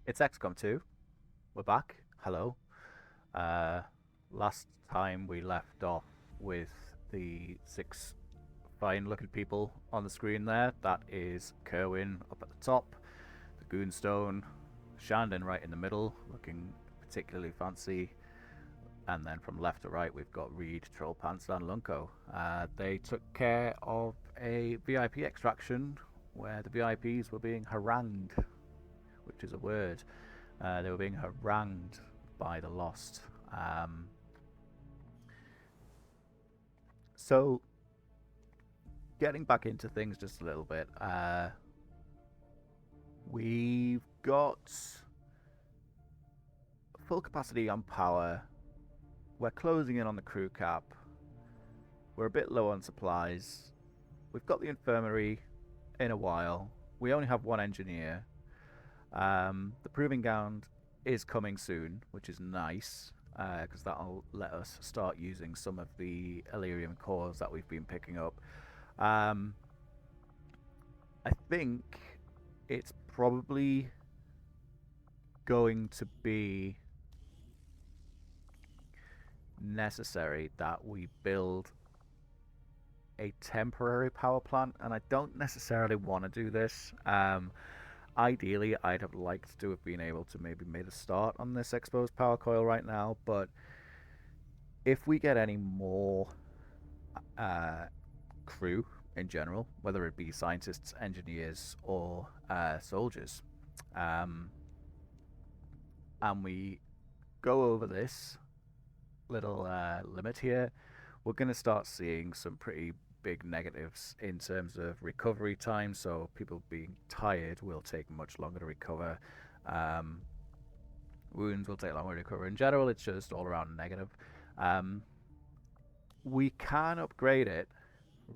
It's XCOM2. We're back. Hello. Uh, Last time we left off with the six fine looking people on the screen there. That is Kerwin up at the top, the Goonstone, Shandon right in the middle, looking particularly fancy. And then from left to right, we've got Reed, Trollpants, and Lunko. They took care of a VIP extraction where the VIPs were being harangued, which is a word. They were being harangued by the Lost. So, getting back into things just a little bit, we've got full capacity on power. We're closing in on the crew cap. We're a bit low on supplies. We've got the infirmary in a while. We only have one engineer. The proving ground is coming soon, which is nice because that'll let us start using some of the Illyrium cores that we've been picking up. Um, I think it's probably going to be necessary that we build a temporary power plant, and I don't necessarily want to do this. Ideally, I'd have liked to have been able to maybe made a start on this exposed power coil right now, but if we get any more uh, crew in general, whether it be scientists, engineers, or soldiers, um, and we go over this little limit here, we're going to start seeing some pretty big negatives in terms of recovery time. So people being tired will take much longer to recover. Um, Wounds will take longer to recover. In general, it's just all around negative. Um, we can upgrade it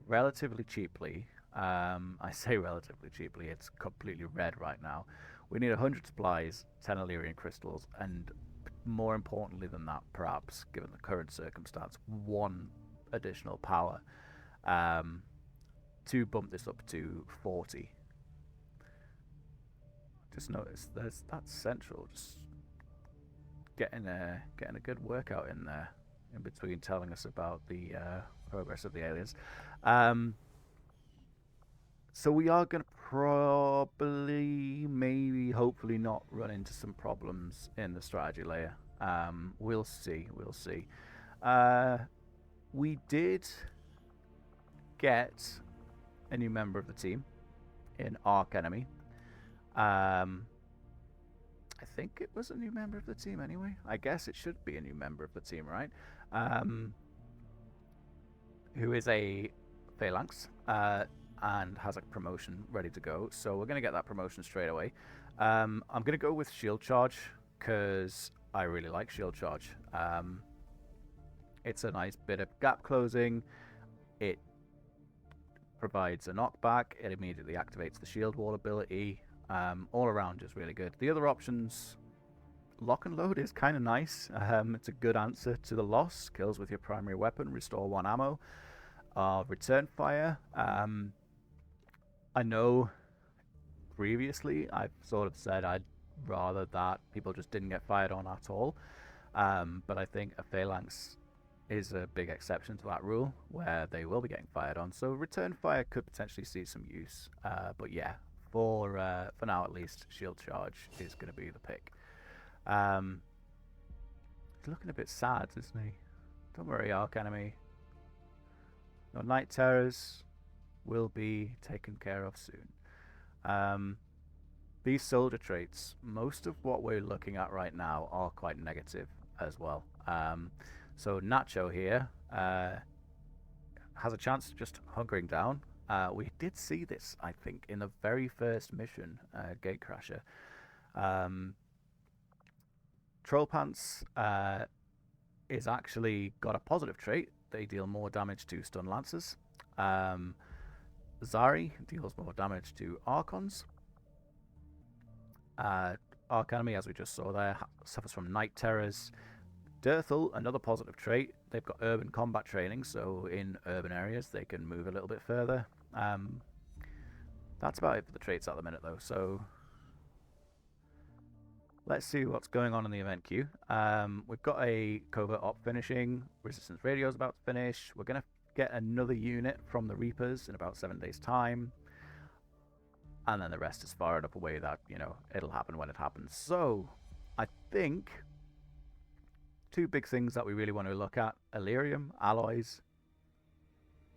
relatively cheaply. I say relatively cheaply, it's completely red right now. We need 100 supplies, 10 Illyrian crystals, and more importantly than that, perhaps, given the current circumstance, one additional power um, to bump this up to 40. Just notice that's central. Just getting a good workout in there in between telling us about the progress of the aliens. Um, so we are going to probably, maybe, hopefully not run into some problems in the strategy layer. We'll see. We'll see. Uh, we did get a new member of the team in Arc Enemy. I think it was a new member of the team anyway. I guess it should be a new member of the team, right? Um, who is a phalanx and has a promotion ready to go. So we're going to get that promotion straight away. I'm going to go with Shield Charge because I really like Shield Charge. It's a nice bit of gap closing. It provides a knockback. It immediately activates the shield wall ability. All around just really good. The other options, lock and load is kind of nice. It's a good answer to the loss. Kills with your primary weapon, restore 1 ammo. Return fire. I know previously I've sort of said I'd rather that people just didn't get fired on at all. But I think a phalanx is a big exception to that rule where they will be getting fired on. So return fire could potentially see some use. But yeah, for now at least, shield charge is going to be the pick. He's looking a bit sad, isn't he? Don't worry, Arc Enemy. Your night terrors will be taken care of soon. These soldier traits, most of what we're looking at right now are quite negative as well. So Nacho here has a chance of just hunkering down. We did see this, I think, in the very first mission, Gatecrasher. Trollpants is actually got a positive trait. They deal more damage to stun lancers. Zari deals more damage to Archons. Arc Enemy, as we just saw there, suffers from night terrors. Dirthel, another positive trait. They've got urban combat training, so in urban areas they can move a little bit further. That's about it for the traits at the minute, though. So Let's see what's going on in the event queue. We've got a covert op finishing. Resistance radio is about to finish. We're going to get another unit from the Reapers in about 7 days' time. And then the rest is far enough away that, you know, it'll happen when it happens. So, I think two big things that we really want to look at. Elerium, alloys.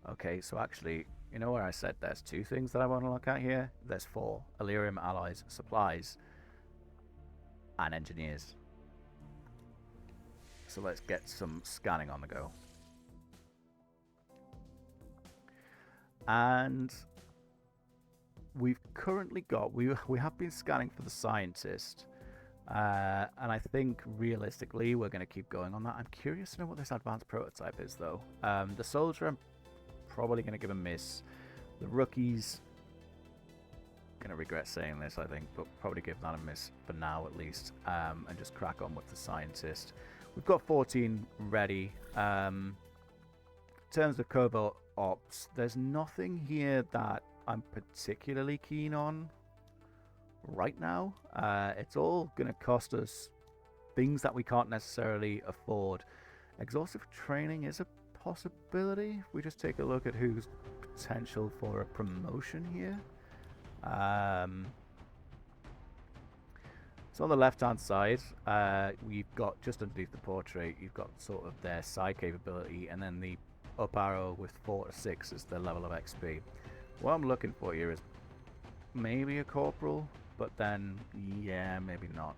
Okay, so actually, you know where I said there's two things that I want to look at here? There's four. Elerium, alloys, supplies, and engineers. So let's get some scanning on the go. And we've currently got, we have been scanning for the scientist. And I think realistically we're going to keep going on that. I'm curious to know what this advanced prototype is though. The soldier, I'm probably going to give a miss. The rookies, going to regret saying this I think, but probably give that a miss for now at least. And just crack on with the scientist. We've got 14 ready. In terms of covert ops, there's nothing here that I'm particularly keen on right now. It's all going to cost us things that we can't necessarily afford. Exhaustive training is a possibility. If we just take a look at who's potential for a promotion here. So on the left hand side, we've got just underneath the portrait, you've got sort of their side capability, and then the up arrow with 4 to 6 is the level of XP. What I'm looking for here is maybe a corporal, but then, yeah, maybe not.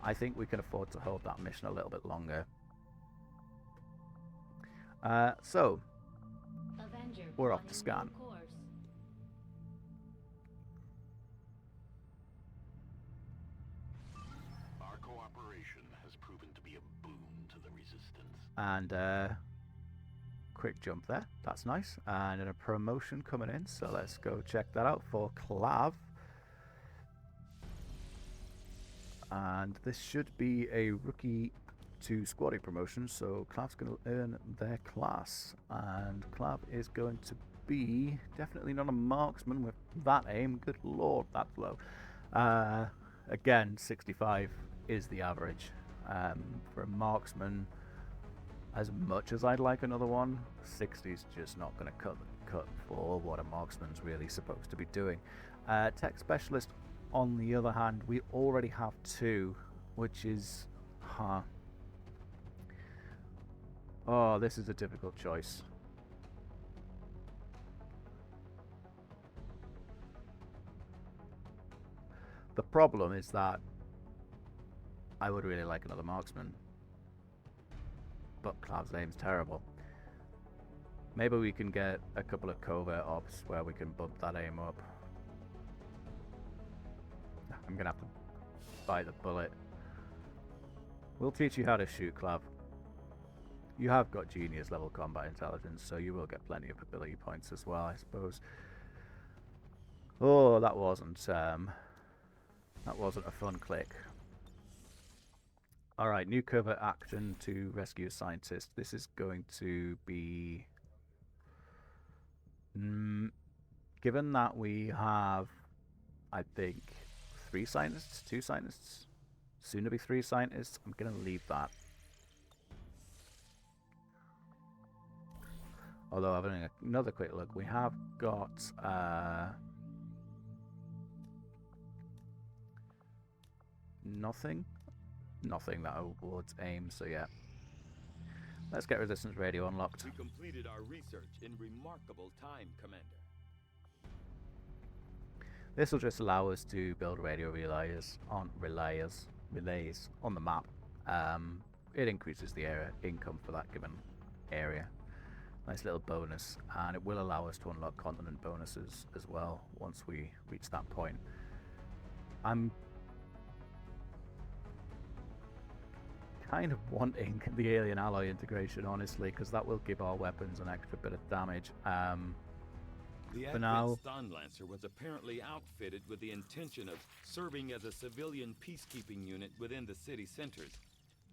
I think we can afford to hold that mission a little bit longer. So, Avenger we're off to scan. Our cooperation has proven to be a boon to the Resistance. And, quick jump there. That's nice. And a promotion coming in, so let's go check that out for Clav. And this should be a rookie to squaddy promotion, so Clav's going to earn their class. And Clav is going to be definitely not a marksman with that aim. Good lord, that's low. Again, 65 is the average. For a marksman, as much as I'd like another one, 60 is just not going to cut for what a marksman's really supposed to be doing. Tech specialist, on the other hand, we already have 2, which is, oh, this is a difficult choice. The problem is that I would really like another marksman, but Clav's aim's terrible. Maybe we can get a couple of covert ops where we can bump that aim up. I'm gonna have to bite the bullet. We'll teach you how to shoot, Clav. You have got genius level combat intelligence, so you will get plenty of ability points as well, I suppose. Oh, that wasn't a fun click. Alright, new covert action to rescue a scientist. This is going to be... given that we have, I think, 3 scientists, 2 scientists, soon to be 3 scientists, I'm going to leave that. Although, having another quick look, we have got... nothing that awards aim, so yeah. Let's get resistance radio unlocked. We completed our research in remarkable time, Commander. This will just allow us to build radio relays on the map. It increases the area income for that given area. Nice little bonus, and it will allow us to unlock continent bonuses as well once we reach that point. I'm kind of wanting the alien alloy integration, honestly, because that will give our weapons an extra bit of damage. The For now, Stun Lancer was apparently outfitted with the intention of serving as a civilian peacekeeping unit within the city centers.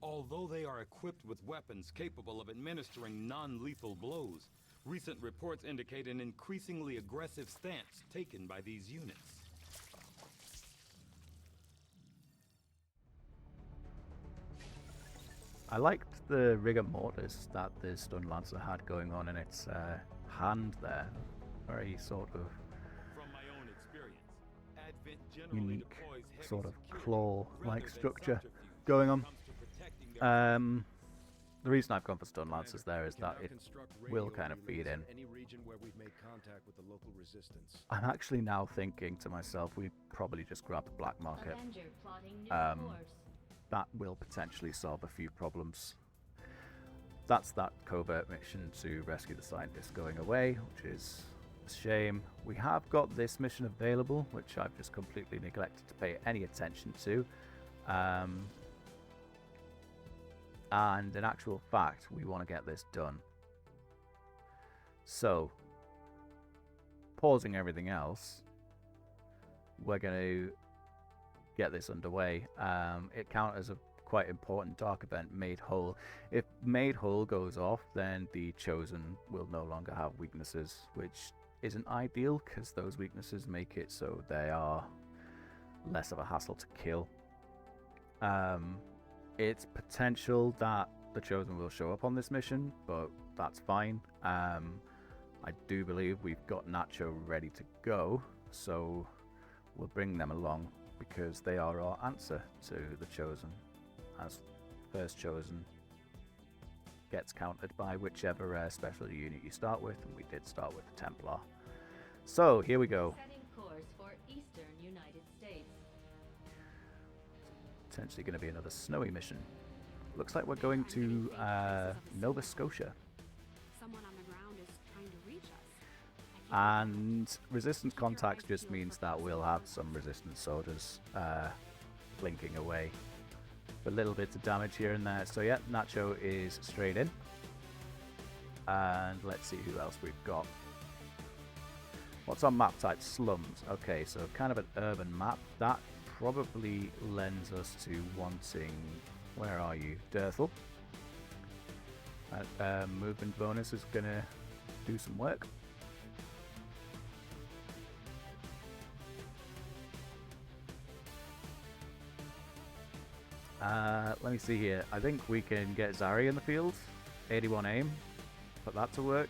Although they are equipped with weapons capable of administering non-lethal blows, recent reports indicate an increasingly aggressive stance taken by these units. I liked the rigor mortis that the Stun Lancer had going on in its hand there. Very sort of From my own experience, Advent generally unique deploys heavy sort of security claw-like rather than structure subterfuge going when on. it comes to protecting their The reason I've gone for Stun Lancers Commander, there we is can that now it construct will radio kind of relays feed in. any region where we've made contact with the local resistance. I'm actually now thinking to myself, we probably just grab the black market. Avenger plotting new course. That will potentially solve a few problems. That's that covert mission to rescue the scientists going away, which is a shame. We have got this mission available, which I've just completely neglected to pay any attention to. And in actual fact, we want to get this done. So, pausing everything else, we're going to get this underway. It counts as a quite important dark event, Made Whole. If Made Whole goes off, then the Chosen will no longer have weaknesses, which isn't ideal because those weaknesses make it so they are less of a hassle to kill. It's potential that the Chosen will show up on this mission, but that's fine. I do believe we've got Nacho ready to go, so we'll bring them along because they are our answer to the Chosen, as first Chosen gets countered by whichever special unit you start with, and we did start with the Templar. So here we go. Setting course for eastern United States. Potentially going to be another snowy mission. Looks like we're going to Nova Scotia. Someone on the ground is trying to reach us. And resistance contacts just means that we'll have some resistance soldiers blinking away for little bits of damage here and there. So yeah, Nacho is straight in. And let's see who else we've got. What's our map type? Slums. Okay, so kind of an urban map. That probably lends us to wanting... Where are you? Dirthel. Movement bonus is going to do some work. Let me see here. I think we can get Zari in the field. 81 aim. Put that to work.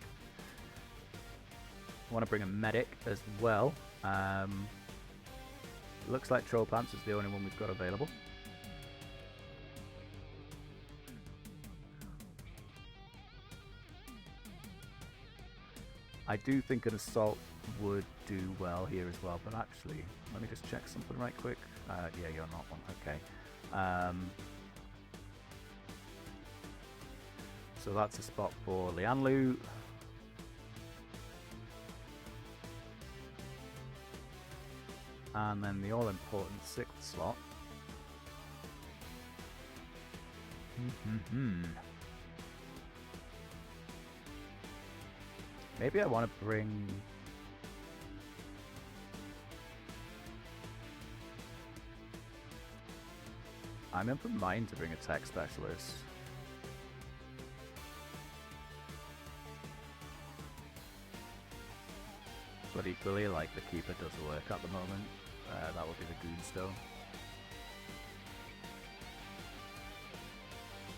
I want to bring a medic as well. Looks like Troll Pants is the only one we've got available. I do think an assault would do well here as well, but actually, let me just check something right quick. Yeah, you're not one. Okay. So that's a spot for Lianlu. And then the all-important 6th slot. Maybe I want to bring... I'm in for mind to bring a tech specialist. But equally, like, the Keeper does work at the moment. That would be the Goonstone.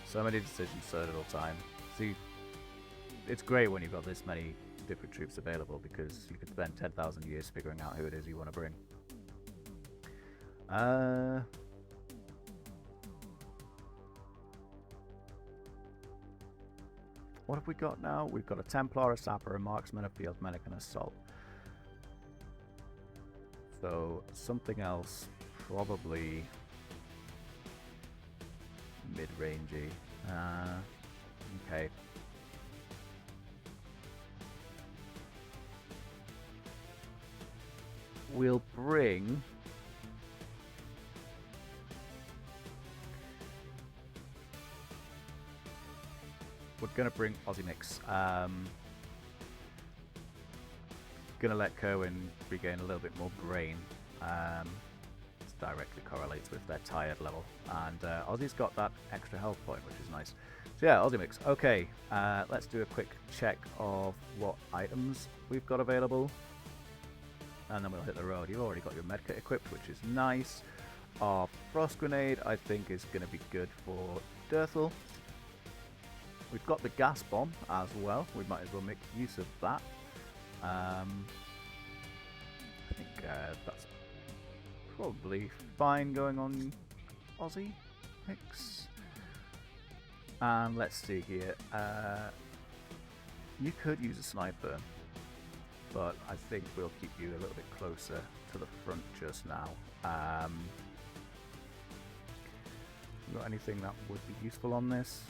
So many decisions so little time. See, it's great when you've got this many different troops available because you could spend 10,000 years figuring out who it is you want to bring. What have we got now? We've got a Templar, a Sapper, a Marksman, a Field Medic, and Assault. So something else, probably mid-rangey. Okay. We'll bring... We're going to bring Aussie Mix. Going to let Kerwin regain a little bit more brain. This directly correlates with their tired level. And Aussie's got that extra health point, which is nice. So yeah, Aussie Mix. Okay, let's do a quick check of what items we've got available. And then we'll hit the road. You've already got your medkit equipped, which is nice. Our Frost Grenade, I think, is going to be good for Dirthel. We've got the gas bomb as well. We might as well make use of that. I think that's probably fine going on Aussie picks. And let's see here. You could use a sniper, but I think we'll keep you a little bit closer to the front just now. Got anything that would be useful on this?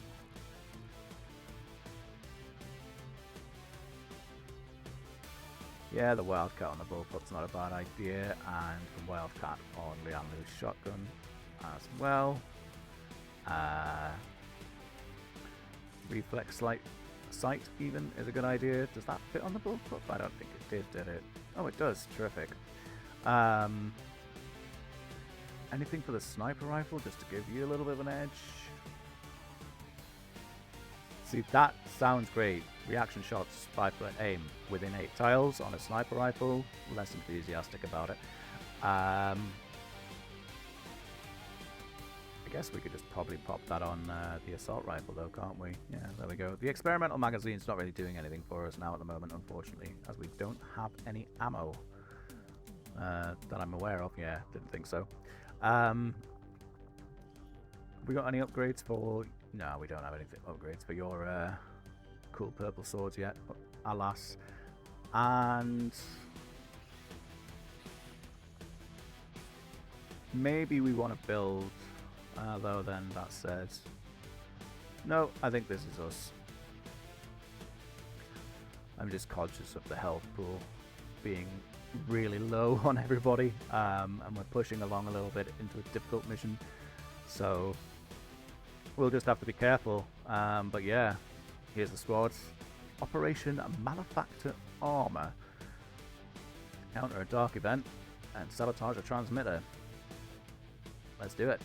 Yeah, the Wildcat on the bullpup's not a bad idea, and the Wildcat on Lianlu's shotgun as well. Reflex sight even is a good idea. Does that fit on the bullpup? I don't think it did it? Oh, it does. Terrific. Anything for the sniper rifle, just to give you a little bit of an edge? See, that sounds great. Reaction shots, 5-foot aim within 8 tiles on a sniper rifle. Less enthusiastic about it. I guess we could just probably pop that on the assault rifle though, can't we? Yeah, there we go. The experimental magazine's not really doing anything for us now at the moment, unfortunately, as we don't have any ammo that I'm aware of. Yeah, didn't think so. We got any upgrades for... No, we don't have anything upgrades for your cool purple swords yet, alas. And maybe we want to build, though then that says... No, I think this is us. I'm just conscious of the health pool being really low on everybody, and we're pushing along a little bit into a difficult mission, so we'll just have to be careful. But yeah, here's the squad. Operation Malefactor Armor. Counter a dark event and sabotage a transmitter. Let's do it.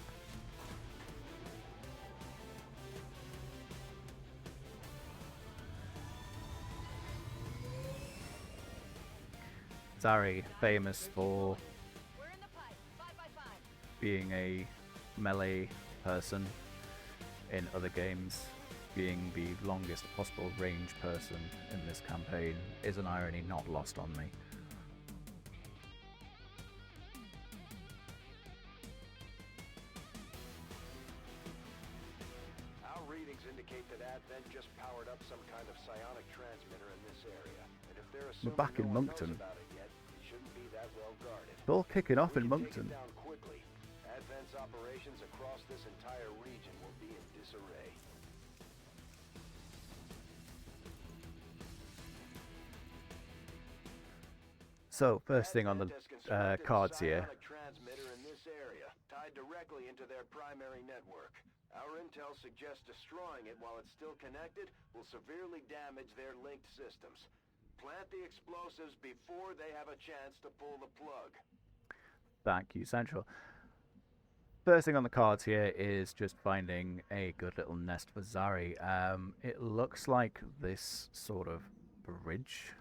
Zari, famous for being a melee person in other games, being the longest possible range person in this campaign, is an irony not lost on me. Our readings indicate that Advent just powered up some kind of psionic transmitter in this area. And if they're We're back in Moncton. about it yet, it shouldn't be that well guarded. It's all kicking off in We can take Moncton. it down quickly. Advent's operations across this entire region will be in disarray. So, first thing on the cards here. Transmitter in this area, tied directly into their primary network. Our intel suggests destroying it while it's still connected will severely damage their linked systems. Plant the explosives before they have a chance to pull the plug. Thank you, Central. First thing on the cards here is just finding a good little nest for Zari. It looks like this sort of bridge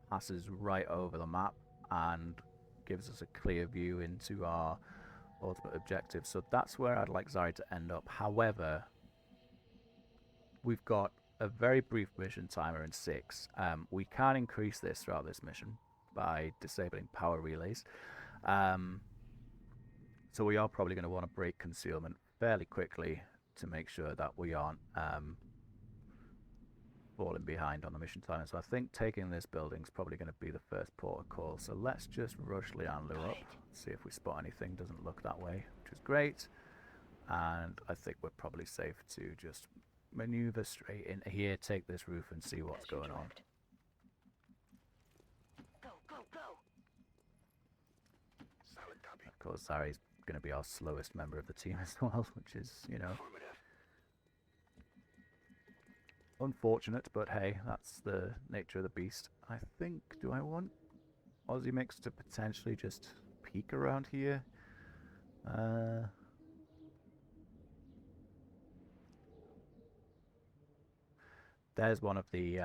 passes right over the map and gives us a clear view into our ultimate objective. So that's where I'd like Zari to end up. However, we've got a very brief mission timer in 6. We can increase this throughout this mission by disabling power relays. So we are probably going to want to break concealment fairly quickly to make sure that we aren't falling behind on the mission timer. So I think taking this building is probably going to be the first port of call. So let's just rush Lianlu up, see if we spot anything. Doesn't look that way, which is great. And I think we're probably safe to just maneuver straight in here, take this roof and see what's going on. Go, go, go! Solid copy. Of course, Zari's going to be our slowest member of the team as well, which is, you know, unfortunate, but hey, that's the nature of the beast. I think, do I want Aussie Mix to potentially just peek around here? There's one of the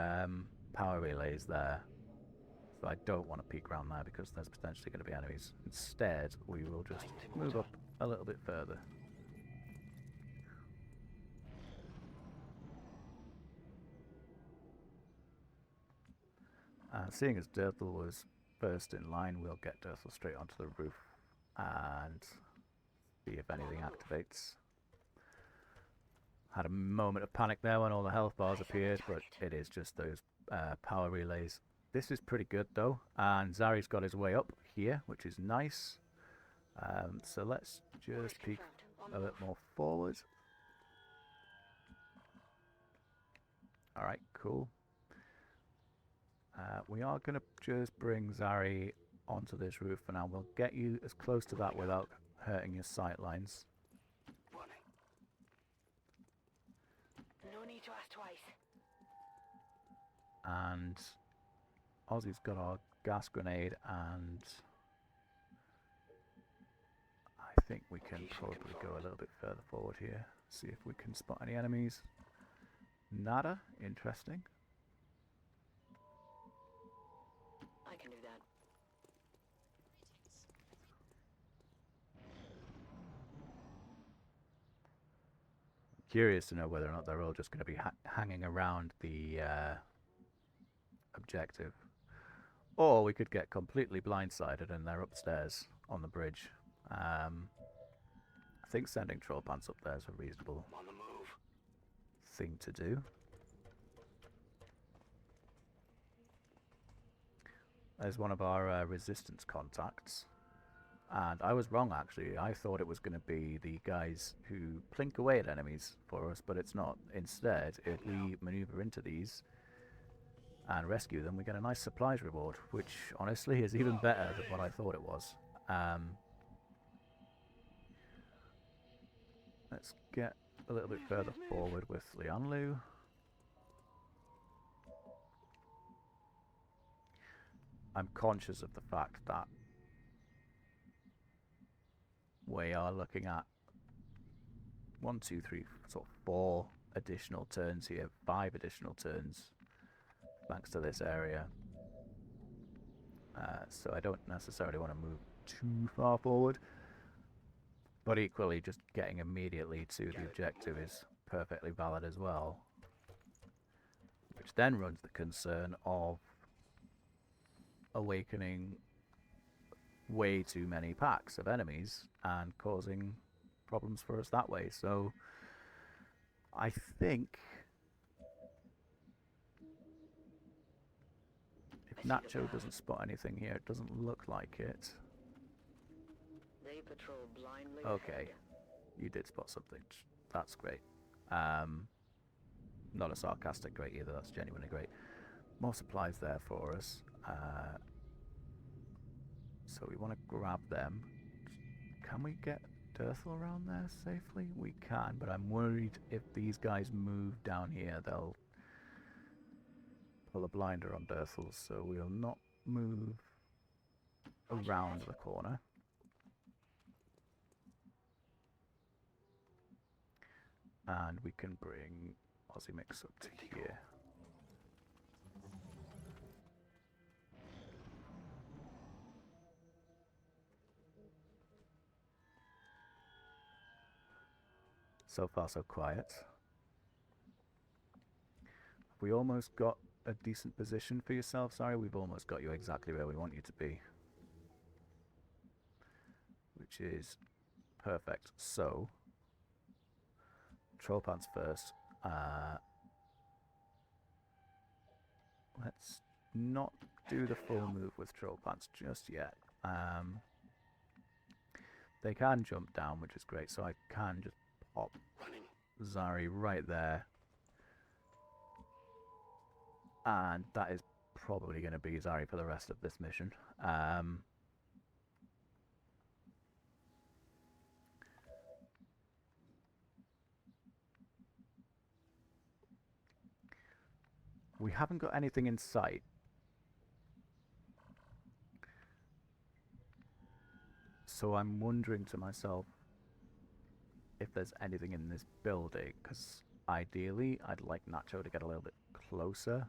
power relays there, so I don't want to peek around there because there's potentially going to be enemies. Instead, we will just move up a little bit further. Seeing as Dirtle was first in line, we'll get Dirtle straight onto the roof and see if anything activates. Had a moment of panic there when all the health bars appeared, but it is just those power relays. This is pretty good though, and Zari's got his way up here, which is nice. So let's just peek a bit more forward. Alright, cool. We are going to just bring Zari onto this roof for now. We'll get you as close to that without hurting your sight lines. No need to ask twice. And Ozzy's got our gas grenade, and I think we can probably go a little bit further forward here. See if we can spot any enemies. Nada. Interesting. I can do that. Curious to know whether or not they're all just going to be hanging around the objective. Or we could get completely blindsided and they're upstairs on the bridge. I think sending troll pants up there is a reasonable thing to do. There's one of our resistance contacts. And I was wrong, actually. I thought it was going to be the guys who plink away at enemies for us, but it's not. Instead, if we maneuver into these and rescue them, we get a nice supplies reward, which honestly is even better than what I thought it was. Let's get a little bit further forward with Lianlu. I'm conscious of the fact that we are looking at 1, 2, 3, sort of 4 additional turns here, 5 additional turns, thanks to this area. So I don't necessarily want to move too far forward, but equally just getting immediately to the objective is perfectly valid as well. Which then runs the concern of awakening way too many packs of enemies and causing problems for us that way. So I think if Nacho doesn't spot anything here, it doesn't look like it. They patrol blindly. Okay, you did spot something. That's great. Not a sarcastic great either, that's genuinely great. More supplies there for us. So we want to grab them. Can we get Dirtle around there safely? We can, but I'm worried if these guys move down here, they'll pull a blinder on Dirtle, so we'll not move around the corner. And we can bring Aussie Mix up to here. So far, so quiet. We almost got a decent position for yourself. Sorry, we've almost got you exactly where we want you to be. Which is perfect. So, troll pants first. Let's not do the full move with troll pants just yet. They can jump down, which is great, so I can just pop Zari right there. And that is probably going to be Zari for the rest of this mission. We haven't got anything in sight. So I'm wondering to myself if there's anything in this building, because ideally I'd like Nacho to get a little bit closer,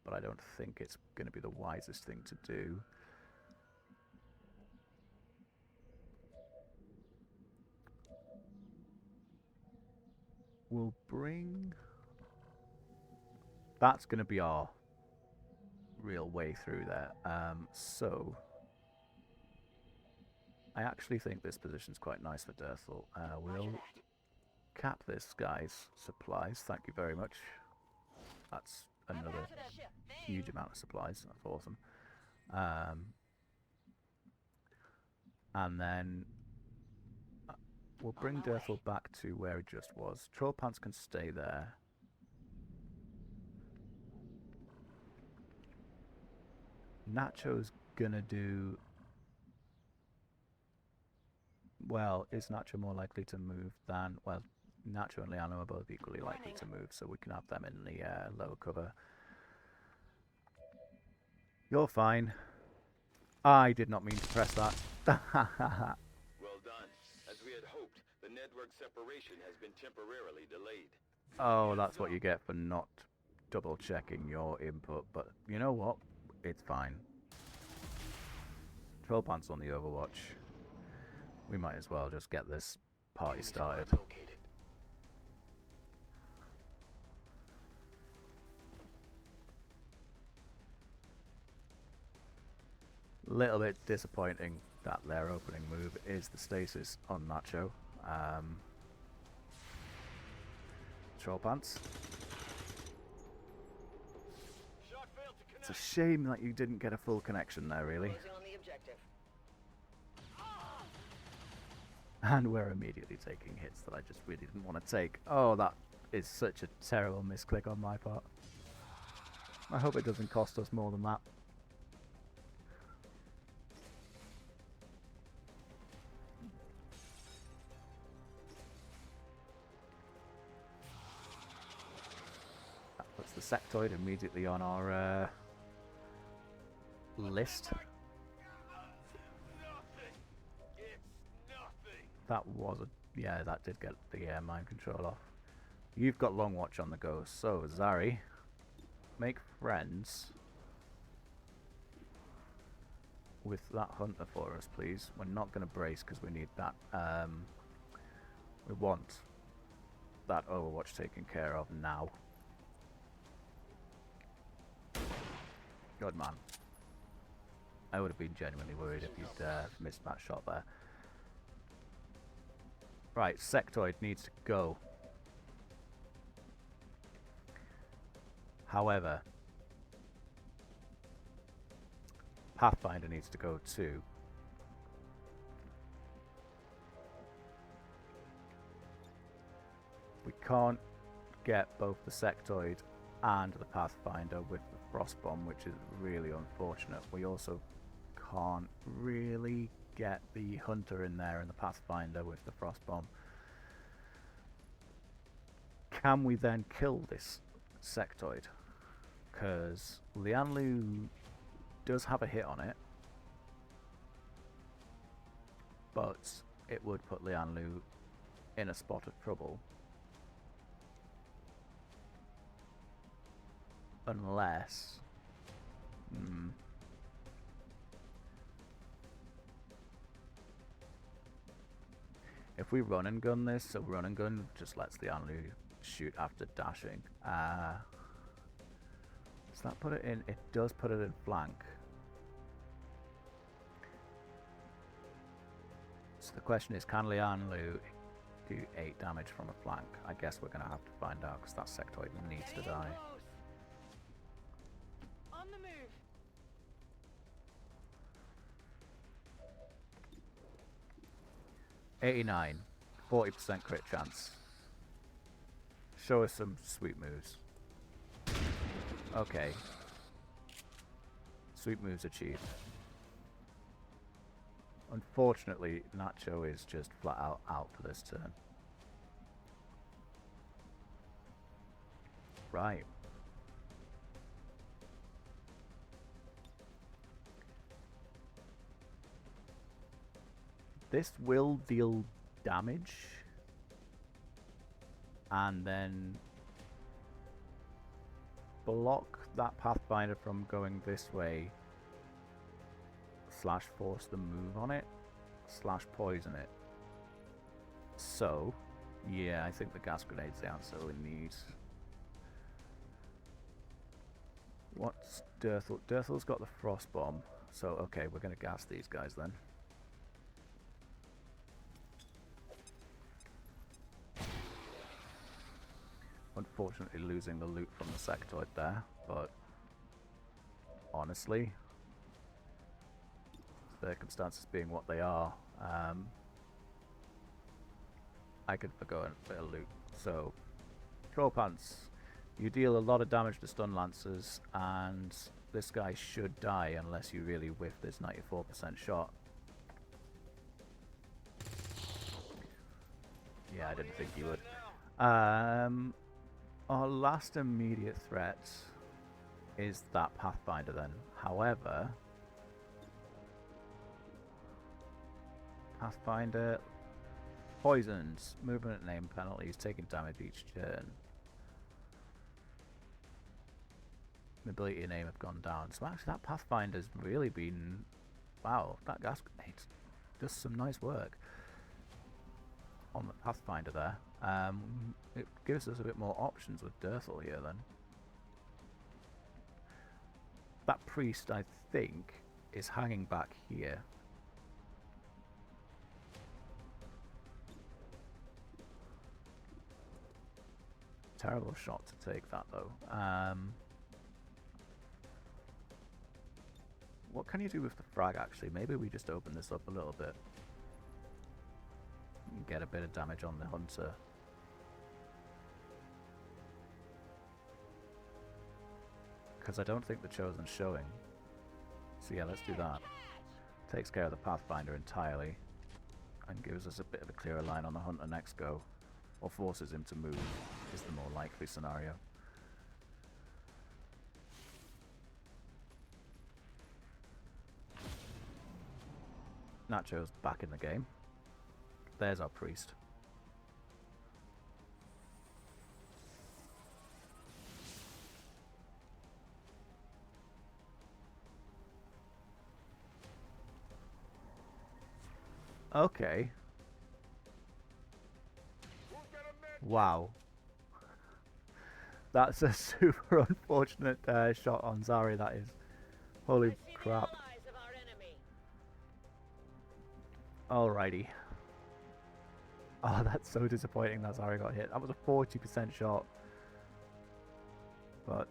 but I don't think it's going to be the wisest thing to do. We'll bring... That's going to be our real way through there. So I actually think this position's quite nice for Dersel. We'll cap this guy's supplies. Thank you very much. That's another huge amount of supplies. That's awesome. And then we'll bring Dersel back to where he just was. Troll Pants can stay there. Nacho's gonna do... Well, is Nacho more likely to move than... Well, Nacho and Liano are both equally likely to move, so we can have them in the lower cover. You're fine. I did not mean to press that. Well done. As we had hoped, the network separation has been temporarily delayed. Oh, that's what you get for not double checking your input, but you know what? It's fine. Troll Pants on the Overwatch. We might as well just get this party started. Little bit disappointing that their opening move is the stasis on Nacho. Troll Pants. It's a shame that you didn't get a full connection there, really. And we're immediately taking hits that I just really didn't want to take. Oh, that is such a terrible misclick on my part. I hope it doesn't cost us more than that. That puts the sectoid immediately on our list. That was a... Yeah, that did get the mind control off. You've got Long Watch on the go, so Zari, make friends with that hunter for us, please. We're not going to brace because we need that. We want that Overwatch taken care of now. Good man. I would have been genuinely worried if you'd missed that shot there. Right, sectoid needs to go. However, Pathfinder needs to go too. We can't get both the sectoid and the Pathfinder with the frost bomb, which is really unfortunate. We also can't really get the hunter in there and the Pathfinder with the frost bomb. Can we then kill this sectoid? Because Lianlu does have a hit on it, but it would put Lianlu in a spot of trouble. Unless... If we run and gun this, so run and gun just lets Lianlu shoot after dashing. Does that put it in? It does put it in flank. So the question is, can Lianlu do 8 damage from a flank? I guess we're going to have to find out because that sectoid needs to die. On the move. 89, 40% crit chance. Show us some sweet moves. Okay. Sweet moves achieved. Unfortunately, Nacho is just flat out for this turn. Right. This will deal damage. And then block that Pathfinder from going this way, / force the move on it, / poison it. So, yeah, I think the gas grenade's the answer we need. What's Dirthel? Dirthel's got the frost bomb. So, okay, we're going to gas these guys then. Unfortunately losing the loot from the sectoid there, but honestly, circumstances being what they are, I could forgo a bit of loot. So, Troll Pants, you deal a lot of damage to stun lancers, and this guy should die unless you really whiff this 94% shot. Yeah, I didn't think you would. Our last immediate threat is that Pathfinder then. However, Pathfinder, poisons, movement name penalties, taking damage each turn. Ability and aim have gone down. So actually that Pathfinder's really been, wow, that gas grenade does some nice work on the Pathfinder there. It gives us a bit more options with Dirthel here then. That priest, I think, is hanging back here. Terrible shot to take that though. What can you do with the frag actually? Maybe we just open this up a little bit. And get a bit of damage on the hunter. Because I don't think the Chosen's showing. So yeah, let's do that. Takes care of the Pathfinder entirely. And gives us a bit of a clearer line on the hunter next go. Or forces him to move, is the more likely scenario. Nacho's back in the game. There's our priest. Okay. Wow. That's a super unfortunate shot on Zari, that is. Holy crap. Alrighty. Oh, that's so disappointing that Zari got hit. That was a 40% shot. But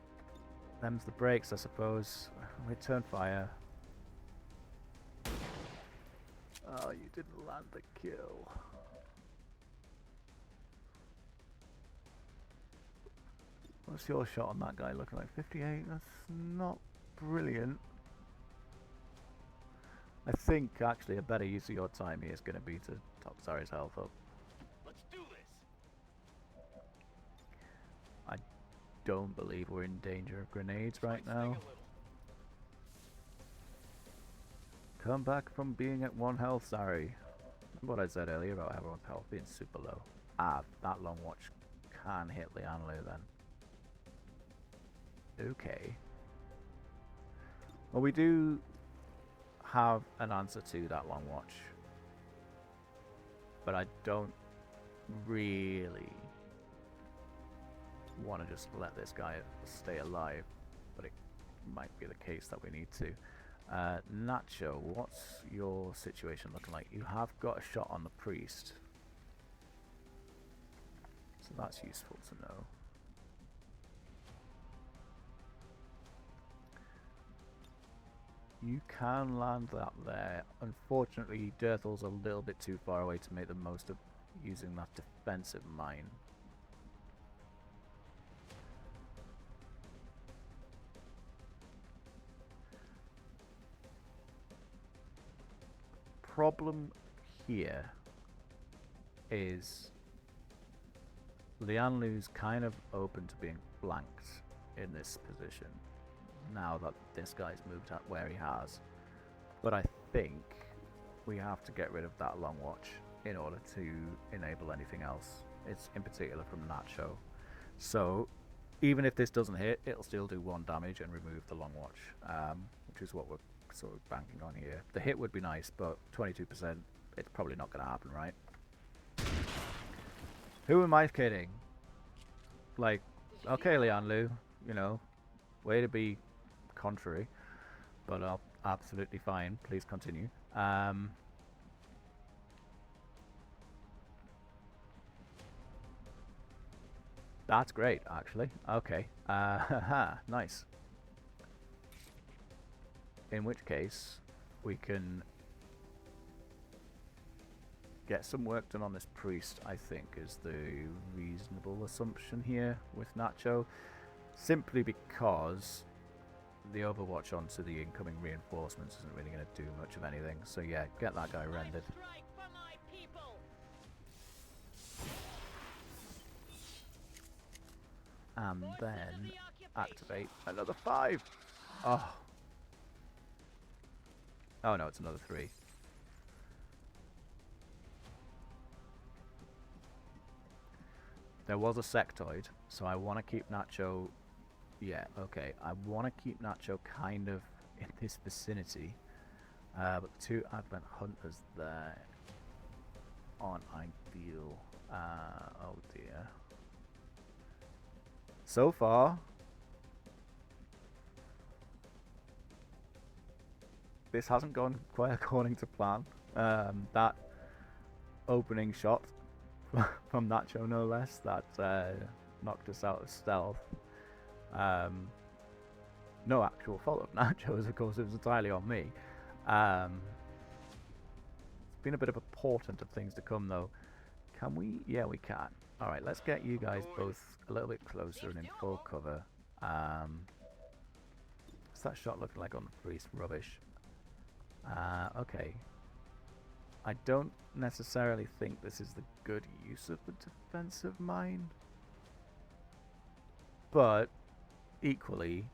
them's the breaks, I suppose. Return fire. Oh, you didn't land the kill. What's your shot on that guy looking like? 58? That's not brilliant. I think actually a better use of your time here is going to be to top Zari's health up. Let's do this. I don't believe we're in danger of grenades right now. Come back from being at 1 health, Zari. Remember what I said earlier about everyone's health being super low. Ah, that long watch can hit Lianlu then. Okay. Well, we do have an answer to that long watch, but I don't really want to just let this guy stay alive, but it might be the case that we need to. Nacho, what's your situation looking like? You have got a shot on the priest, so that's useful to know. You can land that there. Unfortunately, Dirthel's a little bit too far away to make the most of using that defensive mine. Problem here is Lianlu's kind of open to being blanked in this position now that this guy's moved out where he has, but I think we have to get rid of that long watch in order to enable anything else. It's in particular from Nacho, so even if this doesn't hit, it'll still do 1 damage and remove the long watch, which is what we're sort of banking on here. The hit would be nice, but 22%, it's probably not going to happen, right? Who am I kidding? Like, okay, Lianlu, you know, way to be contrary, but absolutely fine. Please continue. That's great, actually. Okay. Nice. In which case, we can get some work done on this priest, I think, is the reasonable assumption here with Nacho. Simply because the overwatch onto the incoming reinforcements isn't really going to do much of anything. So yeah, get that guy rendered. And then activate another 5. Oh. Oh no, it's another 3. There was a sectoid, so I want to keep Nacho. Yeah, okay. I want to keep Nacho kind of in this vicinity. But the 2 Advent Hunters there aren't ideal. Oh dear. So far, this hasn't gone quite according to plan. That opening shot from Nacho, no less, that knocked us out of stealth. No actual fault of Nacho's, of course, it was entirely on me. It's been a bit of a portent of things to come, though. Can we? Yeah, we can. Alright, let's get you guys both a little bit closer and in full cover. What's that shot looking like on the priest? Rubbish. Okay. I don't necessarily think this is the good use of the defensive mine. But, equally,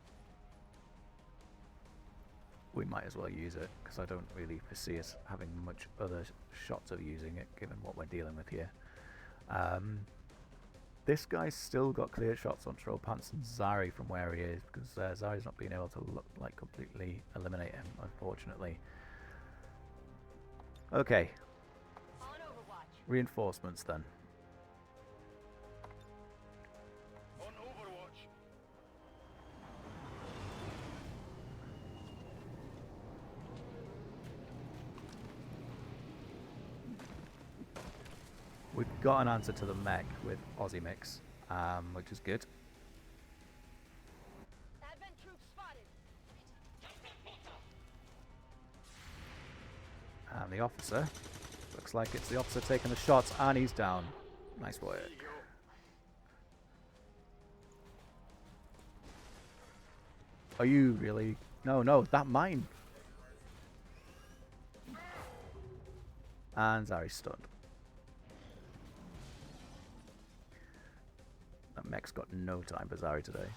we might as well use it, because I don't really foresee us having much other shots of using it, given what we're dealing with here. This guy's still got clear shots on Trollpants and Zari from where he is, because Zari's not being able to completely eliminate him, unfortunately. Okay. Reinforcements then. On Overwatch. We've got an answer to the mech with Aussie Mix, which is good. Advent troops spotted. And the officer, looks like it's the officer taking the shots, and he's down. Nice work. Are you really? No, that mine. And Zari's stunned. That mech's got no time for Zari today.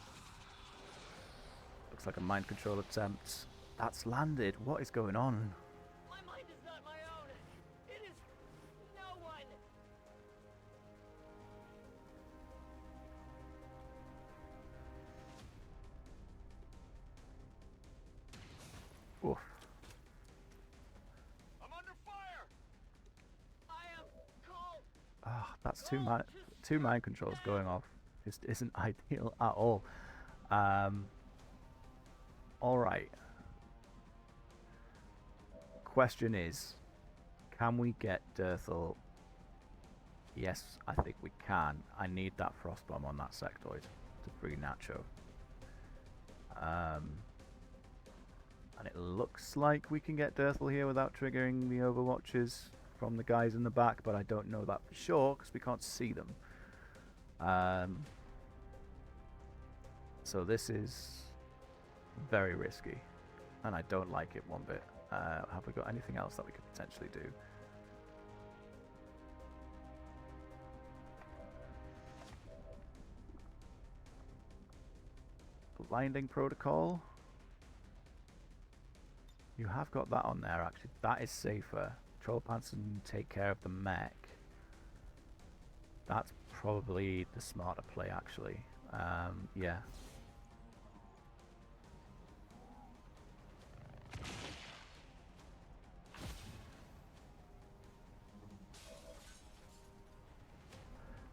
Looks like a mind control attempt. That's landed. What is going on? My mind is not my own. It is no one. Oof. I'm under fire. I am called. Ah, that's two mind controls going off. Just isn't ideal at all. Alright. Question is, can we get Dirthel? Yes, I think we can. I need that frost bomb on that sectoid to free Nacho. And it looks like we can get Dirthel here without triggering the overwatches from the guys in the back, but I don't know that for sure because we can't see them. So this is very risky, and I don't like it one bit. Have we got anything else that we could potentially do? Blinding protocol. You have got that on there, actually. That is safer. Trollpants and take care of the mech. That's probably the smarter play, actually. Yeah.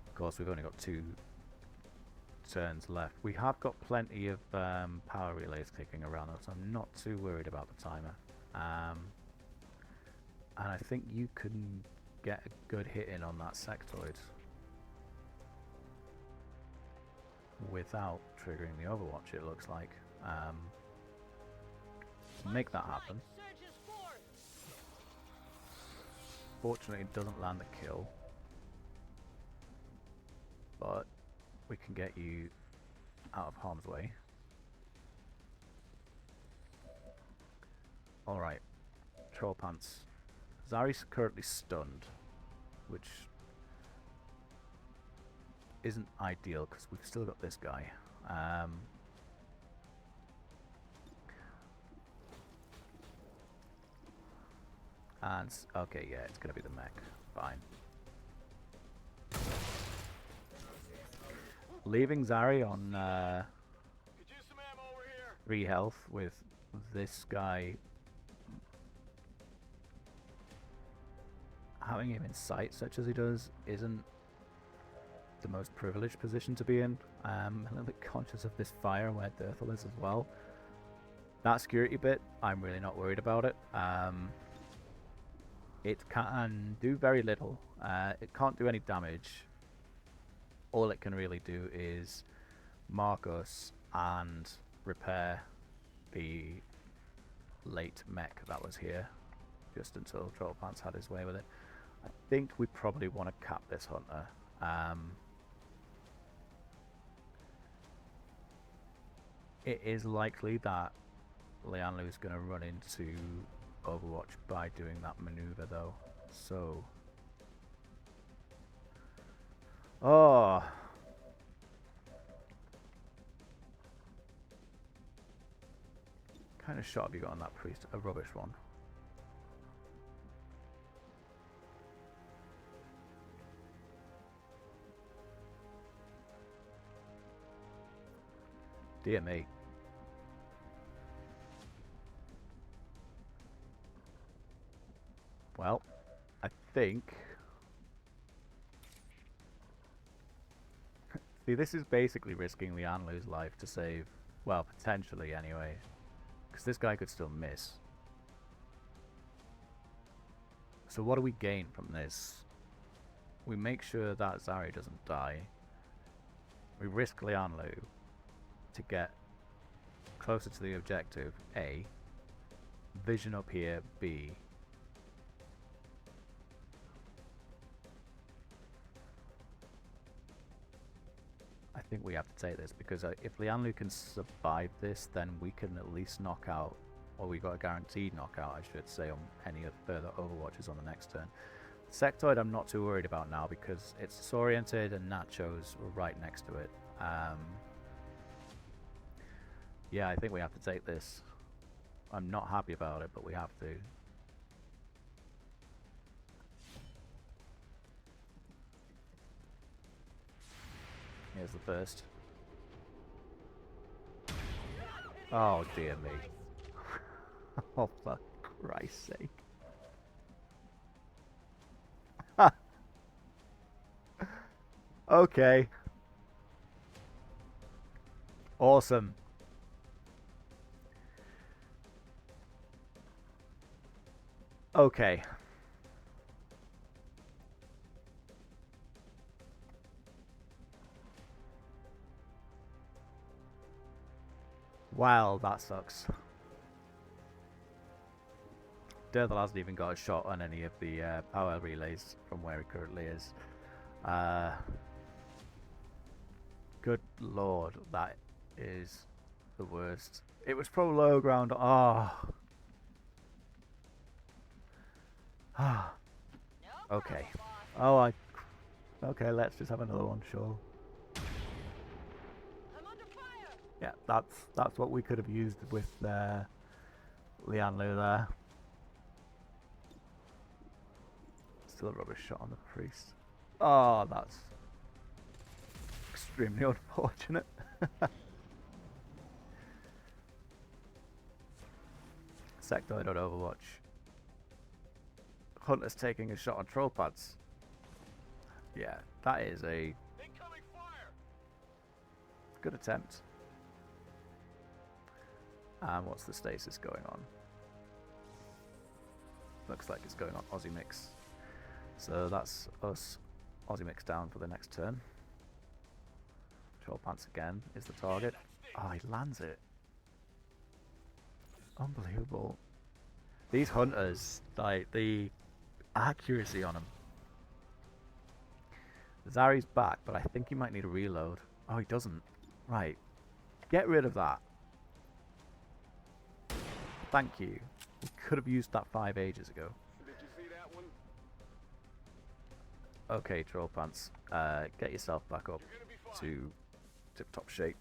Of course, we've only got two turns left. We have got plenty of power relays kicking around us, so I'm not too worried about the timer. And I think you can get a good hit in on that sectoid without triggering the overwatch, it looks like. Make that happen. Fortunately, it doesn't land the kill, but we can get you out of harm's way. Alright, Troll Pants. Zari's currently stunned, which isn't ideal because we've still got this guy. And okay, yeah, it's gonna be the mech. Fine. Leaving Zari on 3 health with this guy, having him in sight such as he does isn't the most privileged position to be in. I'm a little bit conscious of this fire where Dirthel is as well. That security bit, I'm really not worried about it. It can do very little. It can't do any damage. All it can really do is mark us and repair the late mech that was here, just until Troll Pants had his way with it. I think we probably want to cap this hunter. It is likely that Lianlu is going to run into Overwatch by doing that maneuver though, so kind of shot have you got on that priest? A rubbish one. Dear me. Well, I think... See, this is basically risking Lianlu's life to save... Well, potentially anyway. Because this guy could still miss. So what do we gain from this? We make sure that Zari doesn't die. We risk Lianlu to get closer to the objective, A. Vision up here, B. I think we have to take this because if Lianlu can survive this, then we can at least knock out, or we got a guaranteed knockout, I should say, on any of further overwatches on the next turn. Sectoid I'm not too worried about now because it's disoriented and Nacho's right next to it. Yeah, I think we have to take this. I'm not happy about it, but we have to. Here's the first. Oh dear me. Oh, for Christ's sake. Okay. Awesome. Okay. Wow, that sucks. Dirthel hasn't even got a shot on any of the power relays from where he currently is. Good lord, that is the worst. It was pro low ground. Okay. Okay, let's just have another one, sure. Yeah, that's what we could have used with Lianlu there. Still a rubbish shot on the priest. Oh, that's extremely unfortunate. Sectoid on Overwatch. Hunter's taking a shot on troll pads. Yeah, that is a... Incoming fire! Good attempt. And what's the stasis going on? Looks like it's going on Aussie Mix. So that's us Aussie Mix down for the next turn. Troll Pants again is the target. Oh, he lands it. Unbelievable. These hunters, like the accuracy on them. Zari's back, but I think he might need a reload. Oh, he doesn't. Right. Get rid of that. Thank you. We could have used that 5 ages ago. Did you see that one? Okay, Troll Pants. Get yourself back up to tip-top shape.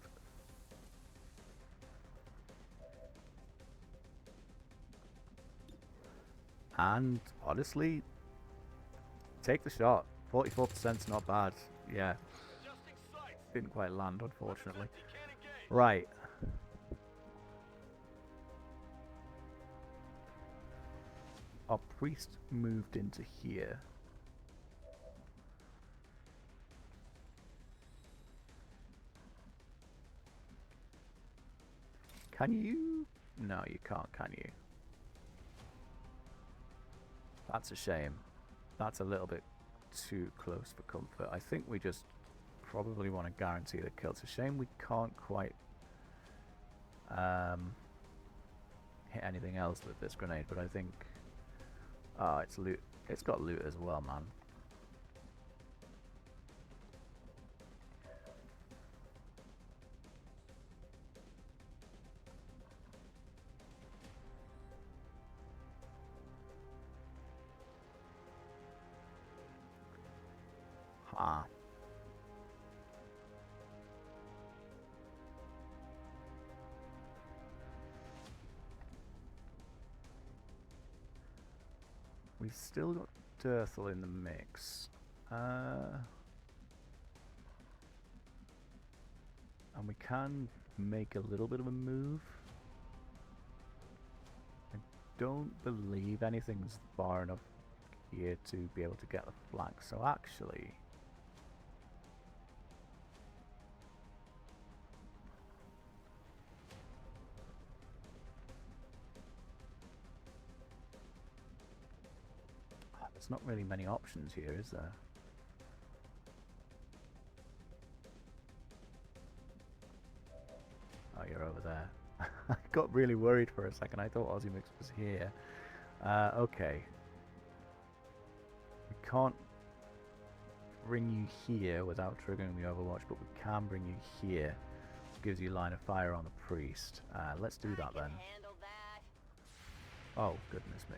And honestly, take the shot. 44%'s not bad. Yeah. Didn't quite land, unfortunately. Right. Our priest moved into here. Can you? No, you can't, can you? That's a shame. That's a little bit too close for comfort. I think we just probably want to guarantee the kill. It's a shame we can't quite hit anything else with this grenade, but I think it's loot. It's got loot as well, man. Ah. We've still got Dirthel in the mix. And we can make a little bit of a move. I don't believe anything's far enough here to be able to get the flank, so actually there's not really many options here, is there? Oh, you're over there. I got really worried for a second. I thought Aussie Mix was here. Okay. We can't bring you here without triggering the Overwatch, but we can bring you here. Gives you line of fire on the priest. Let's do that then. Oh, goodness me.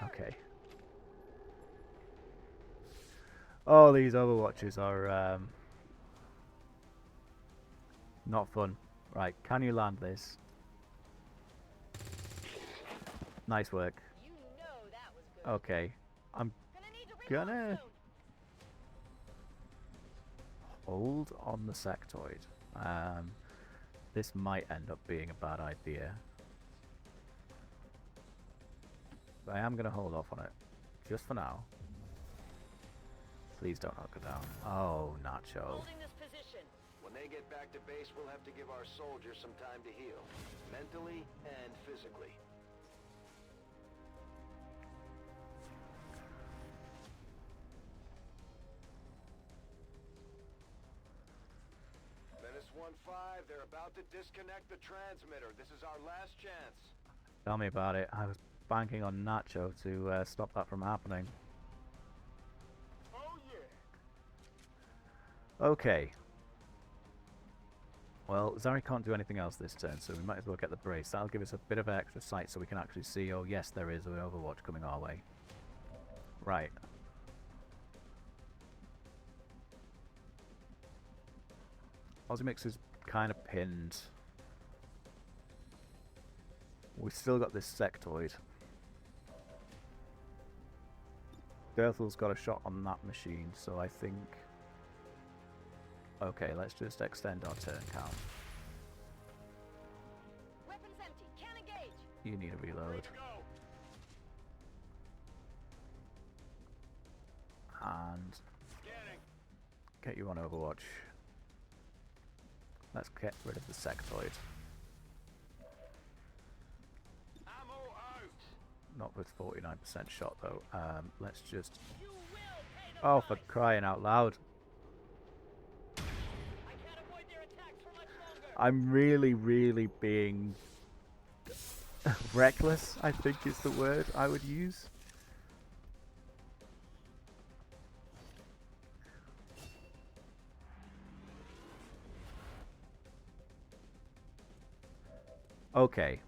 Okay. Oh, these Overwatches are not fun. Right, can you land this? Nice work. You know that was good. Okay, I'm gonna hold on the sectoid. This might end up being a bad idea. But I am going to hold off on it, just for now. Please don't knock it down. Oh, Nacho. Holding this position. When they get back to base, we'll have to give our soldiers some time to heal, mentally and physically. Menace 1-5, they're about to disconnect the transmitter. This is our last chance. Tell me about it. I was banking on Nacho to stop that from happening. Oh yeah. Okay. Well, Zari can't do anything else this turn, so we might as well get the brace. That'll give us a bit of extra sight so we can actually see, oh yes, there is an Overwatch coming our way. Right. Ozimix is kind of pinned. We've still got this sectoid. Dirthel's got a shot on that machine, so I think... Okay, let's just extend our turn count. Weapons empty. Can't engage. You need a reload. And... Get you on Overwatch. Let's get rid of the sectoid. Ammo out! Not with 49% shot though. Let's just... You will pay the Oh, for price. crying out loud. I can't avoid their attacks for much longer. I'm really being reckless, I think is the word I would use. Okay.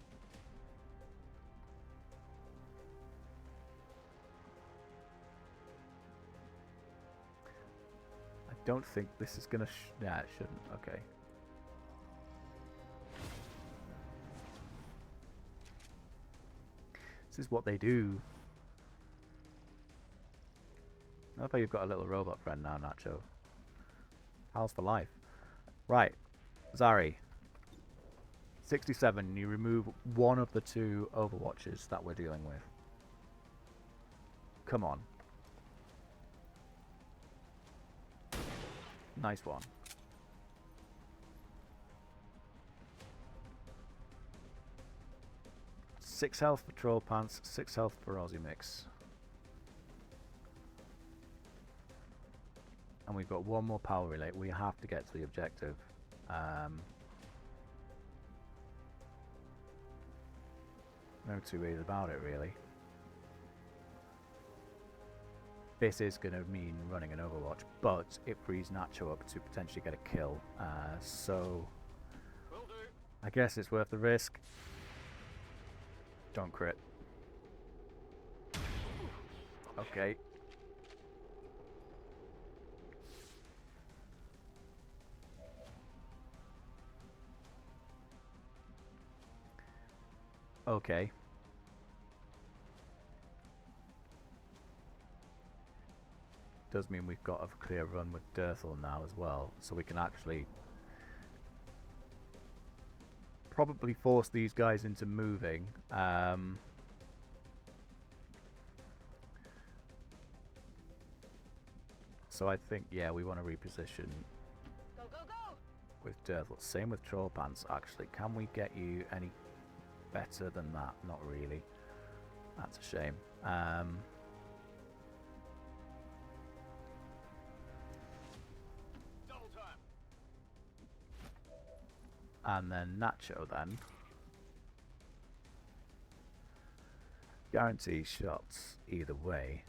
I don't think this is gonna yeah, it shouldn't. Okay. This is what they do. I love how you've got a little robot friend now, Nacho. Pals for life. Right. Zari. 67, you remove one of the two Overwatches that we're dealing with. Come on. Nice one. Six health for Troll Pants, 6 health for Aussie Mix. And we've got one more power relay. We have to get to the objective. No two ways about it, really. This is going to mean running an Overwatch, but it frees Nacho up to potentially get a kill. So Will do. I guess it's worth the risk. Don't crit. Okay. Okay. Does mean we've got a clear run with Dirthel now as well, so we can actually probably force these guys into moving. So I think, yeah, we want to reposition Go, go, go! with Dirthel. Same with Troll Pants, actually. Can we get you any better than that? Not really. That's a shame. Double time. And then Nacho then. Guarantee shots either way.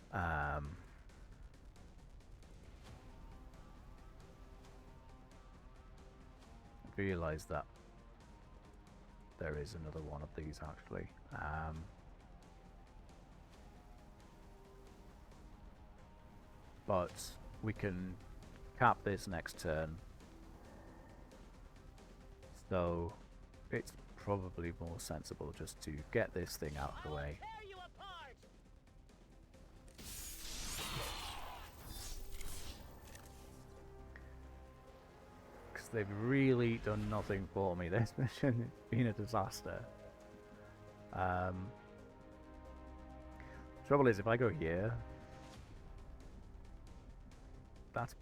Realise that there is another one of these actually. But we can cap this next turn. So it's probably more sensible just to get this thing out of the way. Tear you apart! Because they've really done nothing for me. This mission has been a disaster. Trouble is, if I go here, that's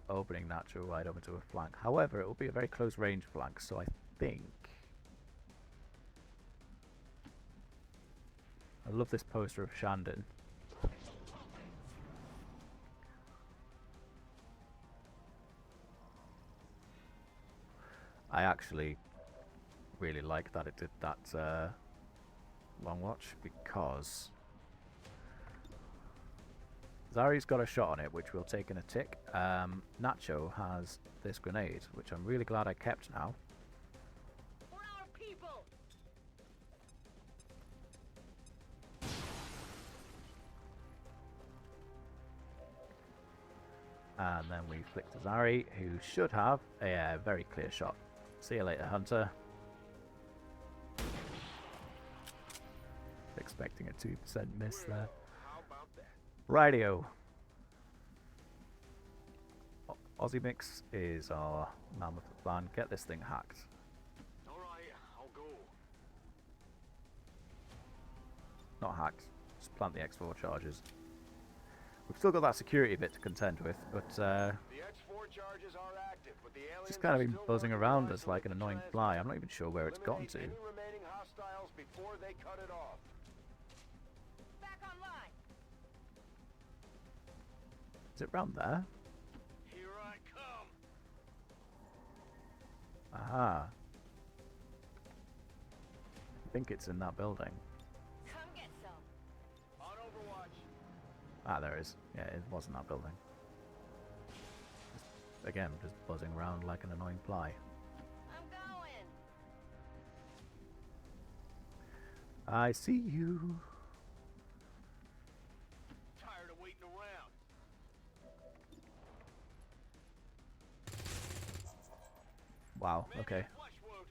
opening Nacho right over to a flank. However, it will be a very close range flank, so I think... I love this poster of Shandon. I actually really like that it did that long watch, because Zari's got a shot on it, which we'll take in a tick. Nacho has this grenade, which I'm really glad I kept now. For our people! And then we flick to Zari, who should have a very clear shot. See you later, Hunter. Expecting a 2% miss there. How about that? Rightio. Aussie Mix is our man with the plan. Get this thing hacked. Alright, I'll go. Not hacked. Just plant the X4 charges. We've still got that security bit to contend with, but The X4 C4 charges are active, but the aliens Just kind of are been still buzzing working around to as like an isolate the annoying transmitter. fly. I'm not even sure where it's gotten Eliminate to. any remaining hostiles before they cut it off. Back online. Is it round there? Here I come. Aha. I think it's in that building. Come get some. On Overwatch. Ah, there it is. Yeah, it was in that building. Again, just buzzing around like an annoying fly. I'm going. I see you. Tired of waiting around. Wow, okay. Flesh wound.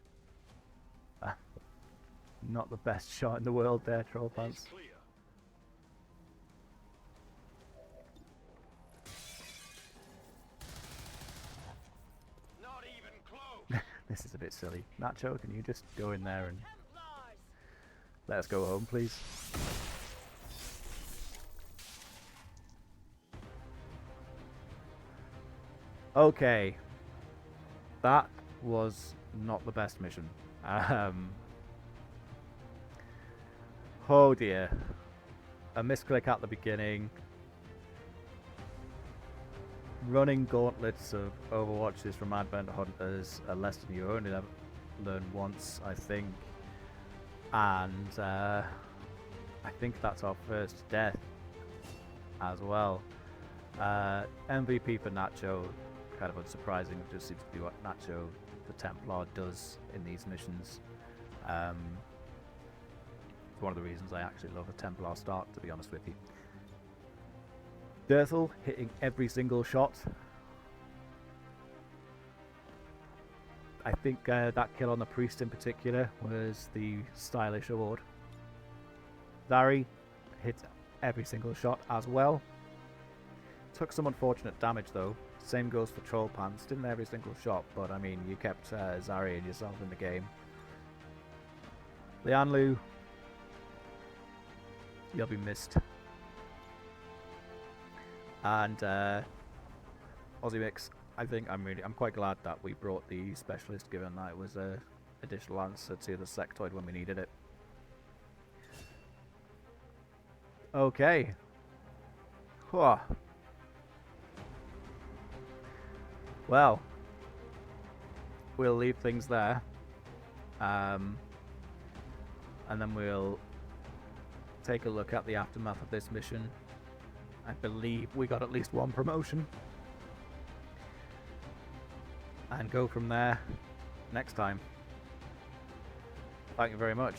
Not the best shot in the world there, Troll It's Pants. clear. Not even close. This is a bit silly. Nacho, can you just go in there and Templars. let us go home, please? Okay. That was not the best mission. Oh dear. A misclick at the beginning. Running gauntlets of Overwatches from Advent Hunters, a lesson you only ever learn once, I think. And I think that's our first death as well. MVP for Nacho, kind of unsurprising. It just seems to be what Nacho the Templar does in these missions. It's one of the reasons I actually love a Templar start, to be honest with you. Dirtle hitting every single shot. I think that kill on the priest in particular was the stylish award. Zari hit every single shot as well. Took some unfortunate damage though. Same goes for Troll Pants. Didn't every single shot, but I mean, you kept Zari and yourself in the game. Lianlu, you'll be missed. And Aussie Mix, I think I'm quite glad that we brought the specialist, given that it was a additional answer to the sectoid when we needed it. Okay. Whew. Well, we'll leave things there, and then we'll take a look at the aftermath of this mission. I believe we got at least one promotion, and go from there next time. Thank you very much.